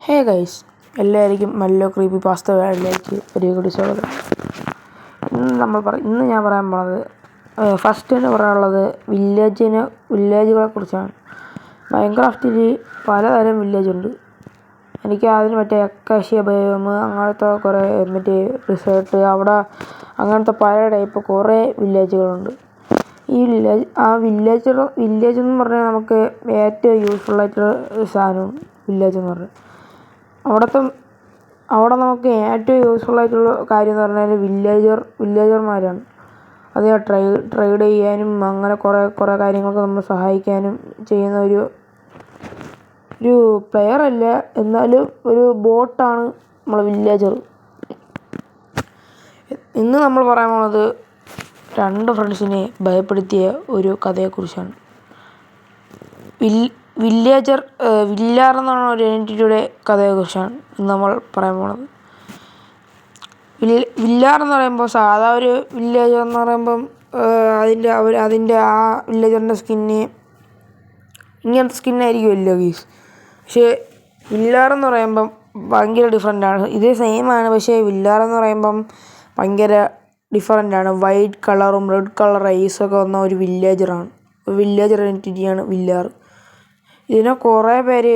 Hey guys, എല്ലാവർക്കും മല്ലോ creepy pasta വേൾഡിലേക്ക് ഒരിക്കൽ കൂടി സ്വാഗതം. ഇന്ന് ഞാൻ പറയാൻ പോണത് ഫസ്റ്റ് എന്ന് പറയാനുള്ളത് വില്ലേജുകളെ കുറിച്ചാണ്. മൈൻക്രാഫ്റ്റിൽ പലതരം വില്ലേജുണ്ട്. എനിക്ക് അതിന് മറ്റേ അക്കാഷ്യ ബയോം അങ്ങനത്തെ കുറേ മറ്റേ റിസോർട്ട് അവിടെ അങ്ങനത്തെ പല ടൈപ്പ് കുറേ വില്ലേജുകളുണ്ട്. ഈ വില്ലേജ് എന്ന് പറഞ്ഞാൽ നമുക്ക് ഏറ്റവും യൂസ്ഫുള്ളായിട്ടുള്ള സാധനവും വില്ലേജ് എന്ന് പറഞ്ഞാൽ അവിടെ നമുക്ക് ഏറ്റവും യൂസ്ഫുള്ളായിട്ടുള്ള കാര്യം എന്ന് പറഞ്ഞാൽ വില്ലേജർമാരാണ്. അത് ട്രേഡ് ചെയ്യാനും അങ്ങനെ കുറേ കാര്യങ്ങൾക്ക് നമ്മൾ സഹായിക്കാനും ചെയ്യുന്ന ഒരു പ്ലെയറല്ല, എന്നാലും ഒരു ബോട്ടാണ് നമ്മൾ വില്ലേജർ. ഇന്ന് നമ്മൾ പറയാൻ പോണത് 2 ഫ്രണ്ട്സിനെ ഭയപ്പെടുത്തിയ ഒരു കഥയെക്കുറിച്ചാണ്. വില്ലാർ എന്നാണ് ഒരു എൻറ്റിറ്റിയുടെ കഥയെക്കുറിച്ചാണ് ഇന്ന് നമ്മൾ പറയാൻ പോണത്. വില്ലാർ എന്ന് പറയുമ്പോൾ സാധാ ഒരു വില്ലേജർ എന്ന് പറയുമ്പം അതിൻ്റെ ആ വില്ലേജറിൻ്റെ സ്കിന്ന് ഇങ്ങനത്തെ സ്കിന്നായിരിക്കുമല്ലോ ഗീസ്. പക്ഷേ വില്ലാർ എന്ന് പറയുമ്പം ഭയങ്കര ഡിഫറെൻ്റാണ്. ഇത് സെയിമാണ്, പക്ഷേ വില്ലാർ എന്ന് പറയുമ്പം ഭയങ്കര ഡിഫറെൻ്റാണ്. വൈറ്റ് കളറും റെഡ് കളർ ഐസൊക്കെ വന്ന ഒരു വില്ലേജർ എൻറ്റിറ്റിയാണ് വില്ലാർ. ഇതിനെ കുറേ പേര്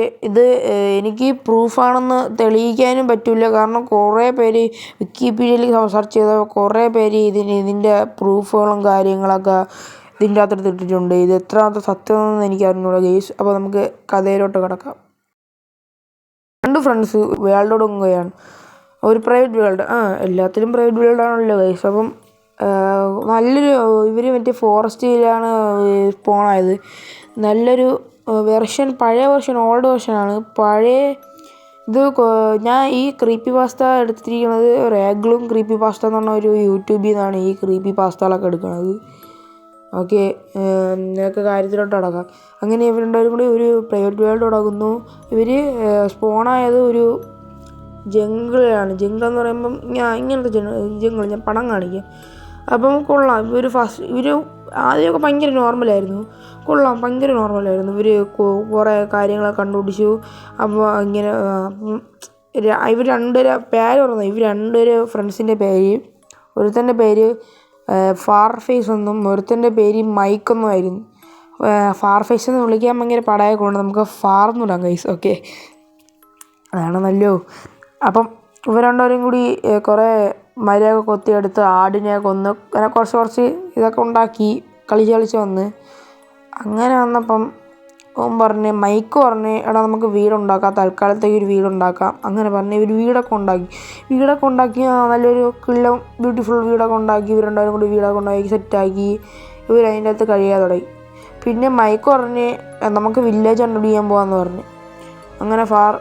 എനിക്ക് പ്രൂഫാണെന്ന് തെളിയിക്കാനും പറ്റില്ല, കാരണം കുറേ പേര് വിക്കിപീഡിയയിൽ സെർച്ച് ചെയ്ത കുറേ പേര് ഇതിൻ്റെ പ്രൂഫുകളും കാര്യങ്ങളൊക്കെ ഇതിൻ്റെ അകത്ത് ഇട്ടിട്ടുണ്ട്. ഇത് എത്രമാത്രം സത്യമെന്ന് എനിക്ക് അറിഞ്ഞൂടാ ഗെയ്സ്. അപ്പോൾ നമുക്ക് കഥയിലോട്ട് കിടക്കാം. 2 ഫ്രണ്ട്സ് വേൾഡോടുകയാണ്. ഒരു പ്രൈവറ്റ് വേൾഡ്, എല്ലാത്തിലും പ്രൈവറ്റ് വേൾഡാണല്ലോ ഗെയ്സ്. അപ്പം ഇവർ മറ്റേ ഫോറസ്റ്റിലാണ് സ്പോണായത്. നല്ലൊരു പഴയ ഓൾഡ് വെർഷനാണ്. ഞാൻ ഈ ക്രീപ്പി പാസ്ത എടുത്തിരിക്കുന്നത് റേഗിളും ക്രീപ്പി പാസ്ത എന്ന് പറഞ്ഞ ഒരു യൂട്യൂബിൽ നിന്നാണ് ഈ ക്രീപ്പി പാസ്തകളൊക്കെ എടുക്കുന്നത്. ഓക്കെ, നിങ്ങൾക്ക് കാര്യത്തിലോട്ട് അടക്കാം. അങ്ങനെ ഇവർ രണ്ടുപേരും കൂടി ഒരു പ്രൈവറ്റ് വേൾഡ് തുടങ്ങുന്നു. ഇവർ സ്പോണായത് ഒരു ജംഗിളാണ്. ജംഗിൾ എന്ന് പറയുമ്പം ഇങ്ങനത്തെ ജംഗിൾ ഞാൻ പണം കാണിക്കാം. അപ്പം കൊള്ളാം. ഇവർ ആദ്യമൊക്കെ ഭയങ്കര നോർമലായിരുന്നു. ഇവർ കുറേ കാര്യങ്ങളൊക്കെ കണ്ടുപിടിച്ചു. അപ്പോൾ ഇങ്ങനെ ഇവർ രണ്ടുപേരെ പേര് പറഞ്ഞു. ഇവർ രണ്ടുപേര് ഫ്രണ്ട്സിൻ്റെ പേര്, ഒരുത്തൻ്റെ പേര് ഫാർഫേസ് എന്നും ഒരുത്തൻ്റെ പേര് മൈക്ക് എന്നും ആയിരുന്നു. ഫാർഫേസ് എന്ന് വിളിക്കാൻ ഭയങ്കര പടയൊക്കെ ഉണ്ട്. നമുക്ക് ഫാർന്ന് വിടാം ഗൈസ്. ഓക്കെ, അതാണെന്നല്ലോ. അപ്പം ഇവർ രണ്ടുപേരും കൂടി കുറേ മരമൊക്കെ കൊത്തിയെടുത്ത് ആടിനെ കൊന്ന് അങ്ങനെ കുറച്ച് ഇതൊക്കെ ഉണ്ടാക്കി കളിച്ച് വന്ന് അങ്ങനെ വന്നപ്പം മൈക്ക് പറഞ്ഞ് എടാ നമുക്ക് വീടുണ്ടാക്കാം, തൽക്കാലത്തേക്ക് ഒരു വീടുണ്ടാക്കാം. അങ്ങനെ പറഞ്ഞ് ഇവർ വീടൊക്കെ ഉണ്ടാക്കി നല്ലൊരു ബ്യൂട്ടിഫുൾ വീടൊക്കെ ഉണ്ടാക്കി. ഇവർ രണ്ടുപേരും കൂടി വീടൊക്കെ ഉണ്ടാക്കി സെറ്റാക്കി ഇവർ അതിൻ്റെ അകത്ത് കഴിയാൻ തുടങ്ങി. പിന്നെ മൈക്ക് പറഞ്ഞ് നമുക്ക് വില്ലേജ് കണ്ടുപിടിക്കാൻ പോകാമെന്ന് പറഞ്ഞ്. അങ്ങനെ ഫാർ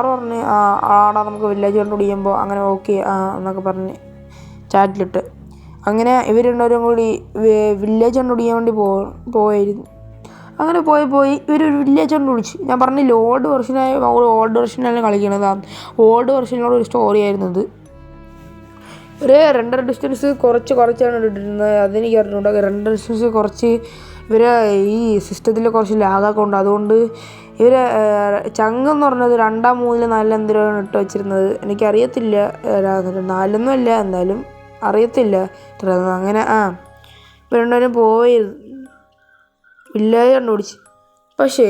പറഞ്ഞ് ആടാ നമുക്ക് വില്ലേജ് കണ്ടുപിടിക്കുമ്പോൾ അങ്ങനെ ഓക്കെ എന്നൊക്കെ പറഞ്ഞ് ചാറ്റിലിട്ട്. അങ്ങനെ ഇവർ രണ്ടുപേരും കൂടി വില്ലേജ് കണ്ടുപിടിക്കാൻ വേണ്ടി പോയിരുന്നു. അങ്ങനെ പോയി ഇവരൊരു വില്ലേജ് കണ്ടുപിടിച്ച്. ഞാൻ പറഞ്ഞില്ല ഓൾഡ് വെർഷനാണ് കളിക്കണത്. ഓൾഡ് വെർഷനിലുള്ള ഒരു സ്റ്റോറി ആയിരുന്നത്. ഒരു റെൻഡർ ഡിസ്റ്റൻസ് കുറച്ചാണ് ഇട്ടിരുന്നത്. അതെനിക്ക് അറിഞ്ഞുകൊണ്ട് റെൻഡർ ഡിസ്റ്റൻസ് കുറച്ച് ഇവർ ഈ സിസ്റ്റത്തിൽ കുറച്ച് ലാഗൊക്കെ ഉണ്ട്. അതുകൊണ്ട് ഇവർ ചങ്കെന്ന് പറഞ്ഞത് 2, 3, 4 എന്തിനാണ് ഇട്ട് വെച്ചിരുന്നത്. എനിക്കറിയത്തില്ല, 4 അല്ല, എന്നാലും അറിയത്തില്ല അങ്ങനെ. ഇവർ രണ്ടുപേരും വില്ലേജ് കണ്ടുപിടിച്ച്. പക്ഷേ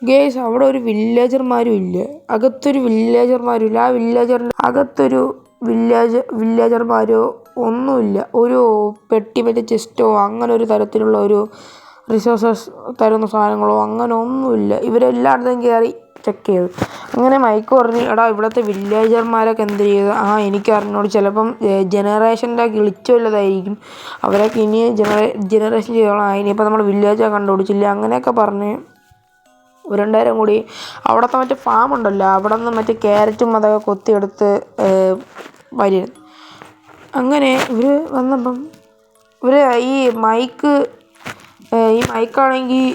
ഗേസ് അവിടെ ഒരു വില്ലേജർമാരും ഇല്ല. അകത്തൊരു വില്ലേജർമാരും ഇല്ല. ആ വില്ലേജറിൻ്റെ അകത്തൊരു വില്ലേജർമാരോ ഒന്നുമില്ല. ഒരു പെട്ടി മറ്റേ ചെസ്റ്റോ അങ്ങനെ ഒരു തരത്തിലുള്ള ഒരു റിസോഴ്സസ് തരുന്ന സാധനങ്ങളോ അങ്ങനെ ഒന്നുമില്ല. ഇവരെല്ലായിടത്തും കയറി ചെക്ക് ചെയ്തു. അങ്ങനെ മൈക്ക് പറഞ്ഞ് എടാ ഇവിടുത്തെ വില്ലേജർമാരൊക്കെ എന്ത് ചെയ്ത് എനിക്ക് അറിഞ്ഞോട് ചിലപ്പം ജനറേഷൻ്റെ ഗ്ലിച്ച് വല്ലതായിരിക്കും. അവരൊക്കെ ഇനി ജനറേഷൻ ചെയ്തോളാം. ഇനിയിപ്പോൾ നമ്മൾ വില്ലേജൊക്കെ കണ്ടുപിടിച്ചില്ല അങ്ങനെയൊക്കെ പറഞ്ഞ് രണ്ടുപേരും കൂടി അവിടുത്തെ മറ്റേ ഫാം ഉണ്ടല്ലോ, അവിടെ നിന്ന് മറ്റേ ക്യാരറ്റും അതൊക്കെ കൊത്തിയെടുത്ത് വരും. അങ്ങനെ ഇവർ വന്നപ്പം ഈ മൈക്കാണെങ്കിൽ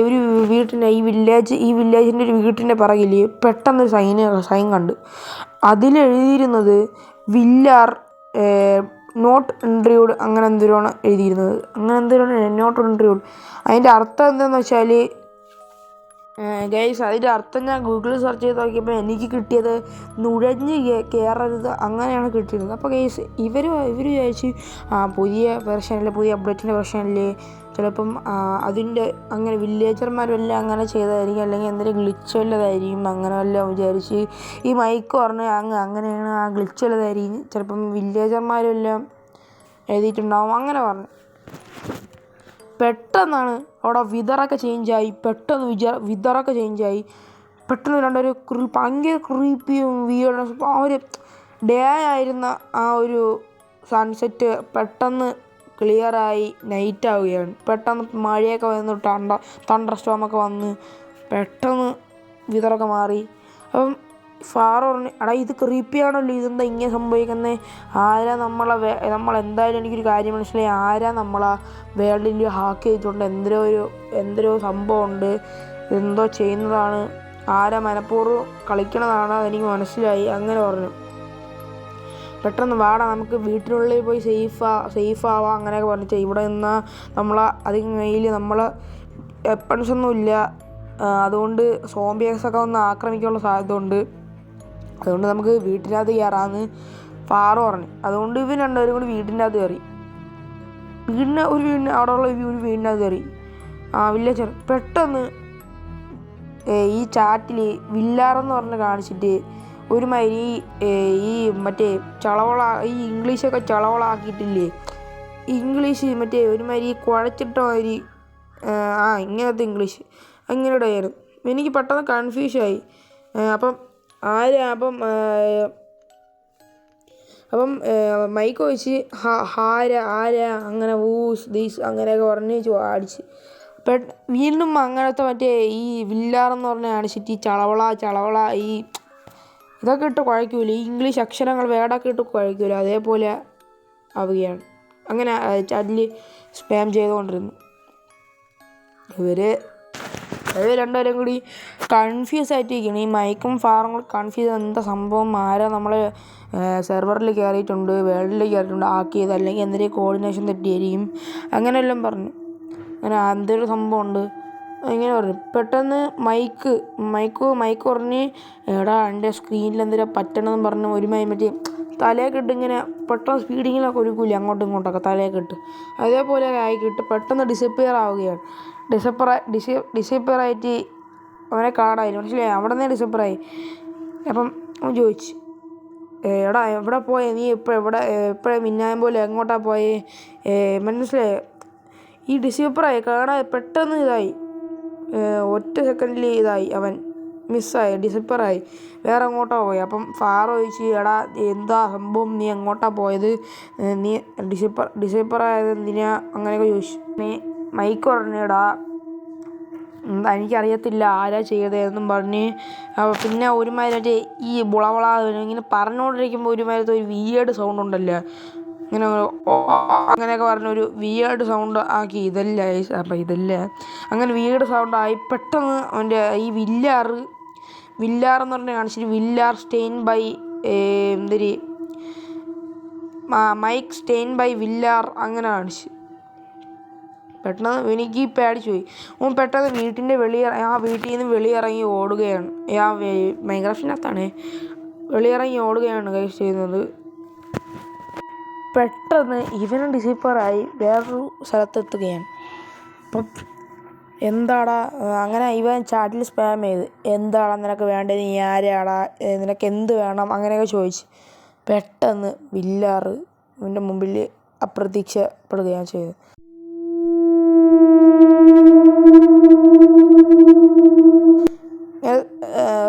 ഒരു വീട്ടിൻ്റെ ഈ വില്ലേജിൻ്റെ ഒരു വീട്ടിൻ്റെ പിറകിൽ പെട്ടെന്ന് സൈൻ കണ്ട്. അതിലെഴുതിയിരുന്നത് വില്ലാർ നോട്ട് ഇൻട്രൂഡ് അങ്ങനെ എന്തിനാണ് എഴുതിയിരുന്നത്. Not intrude. അതിൻ്റെ അർത്ഥം എന്താണെന്ന് വെച്ചാൽ ഗൈസ് അതിൻ്റെ അർത്ഥം ഞാൻ ഗൂഗിളിൽ സെർച്ച് ചെയ്ത് നോക്കിയപ്പോൾ എനിക്ക് കിട്ടിയത് നുഴഞ്ഞ് കയറരുത് അങ്ങനെയാണ് കിട്ടിയത്. അപ്പോൾ ഗൈസ് ഇവർ വിചാരിച്ച് പുതിയ വെർഷനിൽ പുതിയ അപ്ഡേറ്റിൻ്റെ വെർഷനിൽ ചിലപ്പം അതിൻ്റെ അങ്ങനെ വില്ലേജർമാരെല്ലാം അങ്ങനെ ചെയ്തതായിരിക്കും, അല്ലെങ്കിൽ എന്തെങ്കിലും ഗ്ലിച്ച് വല്ലതായിരിക്കും, അങ്ങനെ വല്ലതും വിചാരിച്ച് ഈ മൈക്ക് പറഞ്ഞ് അങ്ങനെയാണ് ആ ഗ്ലിച്ച് വല്ലതായിരിക്കും, ചിലപ്പം വില്ലേജർമാരെല്ലാം എഴുതിയിട്ടുണ്ടാവും അങ്ങനെ പറഞ്ഞു. പെട്ടെന്നാണ് അവിടെ വിതറൊക്കെ ചേഞ്ചായി, വിതറൊക്കെ ചേഞ്ചായി. പെട്ടെന്ന് രണ്ടൊരു ഭയങ്കര ക്രീപ്പിയും വിയേർഡ്നെസ്. ആ ഒരു ഡേ ആയിരുന്ന ആ ഒരു സൺസെറ്റ് പെട്ടെന്ന് ക്ലിയറായി നൈറ്റ് ആവുകയാണ്. പെട്ടെന്ന് മഴയൊക്കെ വന്ന് തണ്ടർ സ്റ്റോമൊക്കെ വന്ന് പെട്ടെന്ന് വിതറൊക്കെ മാറി. അപ്പം ഫാറോ പറഞ്ഞു, എടാ ഇത് ക്രീപ്പിയാണല്ലോ, ഇതെന്താ ഇങ്ങനെ സംഭവിക്കുന്നത്, ആരാ നമ്മളെന്തായാലും എനിക്കൊരു കാര്യം മനസ്സിലായി, ആരാ നമ്മളാ വേൾഡിൽ ഹാക്ക് ചെയ്തിട്ടുണ്ട്, എന്തൊരു സംഭവമുണ്ട്, എന്തോ ചെയ്യുന്നതാണ്, ആരാ മനഃപൂർവ്വം കളിക്കണതാണ്, അതെനിക്ക് മനസ്സിലായി അങ്ങനെ പറഞ്ഞു. പെട്ടെന്ന് വാടാ നമുക്ക് വീട്ടിനുള്ളിൽ പോയി സേഫ് ആവാം അങ്ങനെയൊക്കെ പറഞ്ഞിട്ട് ഇവിടെ നിന്നാൽ അധികം കയ്യിൽ വെപ്പൺസൊന്നും ഇല്ല, അതുകൊണ്ട് സോംബിയൊക്കെ ഒന്ന് ആക്രമിക്കാനുള്ള സാധ്യത ഉണ്ട്, അതുകൊണ്ട് നമുക്ക് വീട്ടിനകത്ത് കയറാമെന്ന് ഫാറോ പറഞ്ഞു. അതുകൊണ്ട് ഇവർ രണ്ടുപേരും കൂടി വീടിൻ്റെ അകത്ത് കയറി. അവിടെയുള്ള ഒരു വീടിനകത്ത് കയറി. വില്ലേജർ പെട്ടെന്ന് ഈ ചാറ്റിൽ വില്ലാറെന്ന് പറഞ്ഞ് കാണിച്ചിട്ട് ഒരുമാതിരി ഈ മറ്റേ ഈ ഇംഗ്ലീഷൊക്കെ ചളവളാക്കിയിട്ടില്ലേ, ഇംഗ്ലീഷ് മറ്റേ ഒരുമാതിരി കുഴച്ചിട്ട മാതിരി ഇങ്ങനത്തെ ഇംഗ്ലീഷ് അങ്ങനെയുടെ ആയിരുന്നു. എനിക്ക് പെട്ടെന്ന് കൺഫ്യൂഷനായി. അപ്പം മൈക്ക് വെച്ച് ആരാ അങ്ങനെ ദീസ് അങ്ങനെയൊക്കെ പറഞ്ഞ് അടിച്ച് വീണ്ടും അങ്ങനത്തെ മറ്റേ ഈ വില്ലാറെന്ന് പറഞ്ഞ കാണിച്ചിട്ട് ഈ ചളവള ഈ ഇതൊക്കെ ഇട്ട് കുഴയ്ക്കൂല, ഈ ഇംഗ്ലീഷ് അക്ഷരങ്ങൾ വേർഡൊക്കെ ഇട്ട് കുഴയ്ക്കൂല, അതേപോലെ ആവുകയാണ്. അങ്ങനെ അതിൽ സ്പാം ചെയ്തുകൊണ്ടിരുന്നു. ഇവർ രണ്ടുപേരും കൂടി കൺഫ്യൂസ് ആയിട്ടിരിക്കുകയാണ്. ഈ മൈക്കും ഫാറും കൂടി കൺഫ്യൂസ്, എന്താ സംഭവം, ആരാ നമ്മളെ സെർവറിൽ കയറിയിട്ടുണ്ട്, വേൾഡിൽ കയറിയിട്ടുണ്ട്, ആക്കിയത്, അല്ലെങ്കിൽ എന്തെങ്കിലും കോർഡിനേഷൻ തെറ്റിയായിരിക്കും അങ്ങനെയെല്ലാം പറഞ്ഞു. അങ്ങനെ എന്തൊരു സംഭവമുണ്ട് ഇങ്ങനെ പറഞ്ഞു. പെട്ടെന്ന് മൈക്ക് പറഞ്ഞ്, എടാ എൻ്റെ സ്ക്രീനിൽ എന്തെങ്കിലും പറ്റണമെന്ന് പറഞ്ഞു ഒരുമായി മറ്റേ തലയൊക്കെ ഇട്ട് ഇങ്ങനെ പെട്ടെന്ന് സ്പീഡിങ്ങിലൊക്കെ ഒരുക്കൂല അങ്ങോട്ടും ഇങ്ങോട്ടൊക്കെ തലയൊക്കെ ഇട്ട്, അതേപോലെ ആയിക്കിട്ട് പെട്ടെന്ന് ഡിസപ്പിയർ ആവുകയാണ്. ഡിസപ്പിയറായിട്ട് അവനെ കാണാനില്ല, മനസ്സിലായി, അവിടെ നിന്ന് ഡിസപ്പിയറായി. അപ്പം അവൻ ചോദിച്ചു, എടാ എവിടെ പോയേ നീ, എപ്പോഴേ മിന്നായം പോലെ എങ്ങോട്ടാ പോയേ, മനസ്സിലായി. ഈ ഡിസപ്പിയറായി കാണാൻ പെട്ടെന്ന് ഇതായി, ഒറ്റ സെക്കൻഡിൽ ഇതായി, അവൻ മിസ്സായി, ഡിസപ്പിയറായി, വേറെ എങ്ങോട്ടാ പോയി. അപ്പം ഫാറോ ചോദിച്ചു, എടാ എന്താ സംഭവം, നീ എങ്ങോട്ടാ പോയത്, നീ ഡിസപ്പിയറായത് എന്തിനാ അങ്ങനെയൊക്കെ ചോദിച്ചു. മൈക്ക് പറഞ്ഞു, എടാ എനിക്കറിയത്തില്ല ആരാ ചെയ്തതെന്നും പറഞ്ഞ്. പിന്നെ ഒരുമാതിരി ഈ ബുളവള ഇങ്ങനെ പറഞ്ഞുകൊണ്ടിരിക്കുമ്പോൾ ഒരുമാതിരത്തെ ഒരു വിയേർഡ് സൗണ്ട് ഉണ്ടല്ലോ, ഇങ്ങനെ അങ്ങനെയൊക്കെ പറഞ്ഞൊരു വിയേർഡ് സൗണ്ട് ആക്കി. ഇതല്ല അങ്ങനെ വിയേർഡ് സൗണ്ടായി. പെട്ടെന്ന് അവൻ്റെ ഈ വില്ലാറെന്ന് പറഞ്ഞ് കാണിച്ചിട്ട് വില്ലാർ stain by mike stain by വില്ലാർ അങ്ങനെ കാണിച്ച്. പെട്ടെന്ന് എനിക്ക് പേടിച്ചു പോയി. അവൻ പെട്ടെന്ന് വീട്ടിൽ നിന്ന് വെളിയിറങ്ങി ഓടുകയാണ്. മൈൻക്രാഫ്റ്റിനകത്താണ് വെളിയിറങ്ങി ഓടുകയാണ് ഗൈസ് ചെയ്യുന്നത്. പെട്ടെന്ന് ഇവനും ഡിസപ്പിയറായി വേറൊരു സ്ഥലത്തെത്തുകയാണ്. അപ്പം എന്താടാ അങ്ങനെ ഇവൻ ചാറ്റിൽ സ്പാം ചെയ്ത്, എന്താടാ നിനക്ക് വേണ്ടത്, നീ ആരാടാ, നിനക്ക് എന്ത് വേണം അങ്ങനെയൊക്കെ ചോദിച്ച്. പെട്ടെന്ന് വില്ലാറ് ഇവൻ്റെ മുമ്പിൽ അപ്രത്യക്ഷപ്പെടുകയാണ് ചെയ്തത്.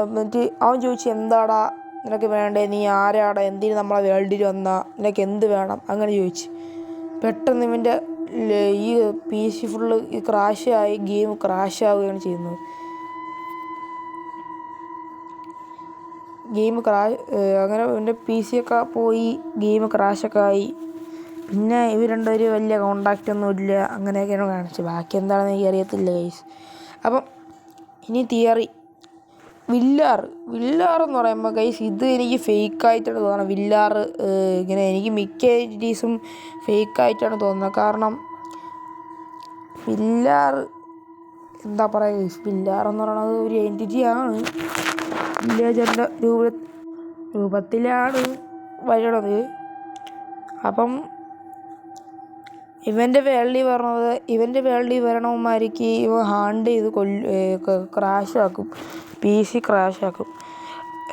എന്നിട്ട് അവൻ ചോദിച്ചു, എന്താടാ നിനക്ക് വേണ്ടേ, നീ ആരാടാ, എന്തിന് നമ്മളെ വേൾഡിൽ വന്നാ, നിനക്ക് എന്ത് വേണം അങ്ങനെ ചോദിച്ചു. പെട്ടെന്ന് ഇവൻ്റെ ഈ PC ഫുള്ള് ഗെയിം ക്രാഷാവുകയാണ് ചെയ്യുന്നത്. അങ്ങനെ ഇവൻ്റെ PC ഒക്കെ പോയി, ഗെയിം ക്രാഷൊക്കെ ആയി. പിന്നെ ഇവർ രണ്ടുപേരും വലിയ കോണ്ടാക്റ്റ് ഒന്നും ഇല്ല, അങ്ങനെയൊക്കെയാണ് കാണിച്ചത്. ബാക്കി എന്താണെന്ന് എനിക്ക് അറിയത്തില്ല ഗൈസ്. അപ്പം ഇനി തിയറി, വില്ലാറെന്ന് പറയുമ്പോൾ ഗൈസ് ഇത് എനിക്ക് ഫേക്കായിട്ടാണ് തോന്നുന്നത്. വില്ലാറ് ഇങ്ങനെ എനിക്ക് മിക്ക ഐറ്റീസും ഫേക്കായിട്ടാണ് തോന്നുന്നത്. കാരണം വില്ലാറ് എന്താ പറയുക, സ്പില്ലാർ എന്ന് പറയുന്നത് ഒരു എൻറ്റിറ്റിയാണ്. വില്ലേജറിൻ്റെ രൂപത്തിലാണ് വരണത്. അപ്പം ഇവൻ്റെ വേൾഡിൽ വരണവന്മാർക്ക് ഇവ ഹാൻഡ് ചെയ്ത് ക്രാഷാക്കും, PC ക്രാഷാക്കും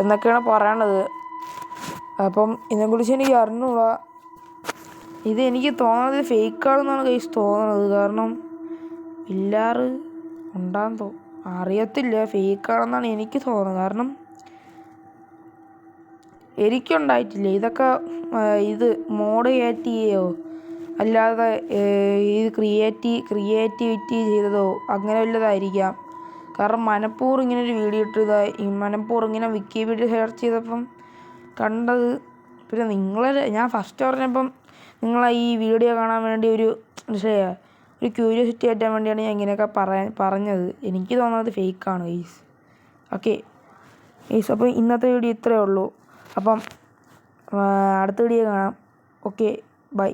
എന്നൊക്കെയാണ് പറയണത്. അപ്പം ഇതിനെക്കുറിച്ച് എനിക്ക് അറിഞ്ഞൂടാ. ഇത് എനിക്ക് തോന്നുന്നത് ഫേക്കാണെന്നാണ് ഗൈസ് തോന്നുന്നത്. കാരണം പില്ലാറ് ഉണ്ടാകുന്നു അറിയത്തില്ല, ഫേക്കാണെന്നാണ് എനിക്ക് തോന്നുന്നത്. കാരണം എനിക്കുണ്ടായിട്ടില്ല ഇതൊക്കെ. ഇത് മോഡ് കയറ്റിയോ അല്ലാതെ ഇത് ക്രിയേറ്റിവിറ്റി ചെയ്തതോ അങ്ങനെ വല്ലതായിരിക്കാം. കാരണം മനഃപൂർവ്വം ഇങ്ങനൊരു വീഡിയോ ഇട്ടതായി, മനഃപൂർവ്വം ഇങ്ങനെ വിക്കിപീഡിയ സെർച്ച് ചെയ്തപ്പം കണ്ടത്. പിന്നെ ഞാൻ ഫസ്റ്റ് പറഞ്ഞപ്പം നിങ്ങളെ ഈ വീഡിയോ കാണാൻ വേണ്ടി ഒരു ക്യൂരിയോസിറ്റി ആറ്റാൻ വേണ്ടിയാണ് ഞാൻ ഇങ്ങനെയൊക്കെ പറഞ്ഞത്. എനിക്ക് തോന്നുന്നത് ഫേക്കാണ് ഗൈസ്. ഓക്കെ ഗൈസ്, അപ്പോൾ ഇന്നത്തെ വീഡിയോ ഇത്രയേ ഉള്ളൂ. അപ്പം അടുത്ത വീഡിയോ കാണാം. Okay, by.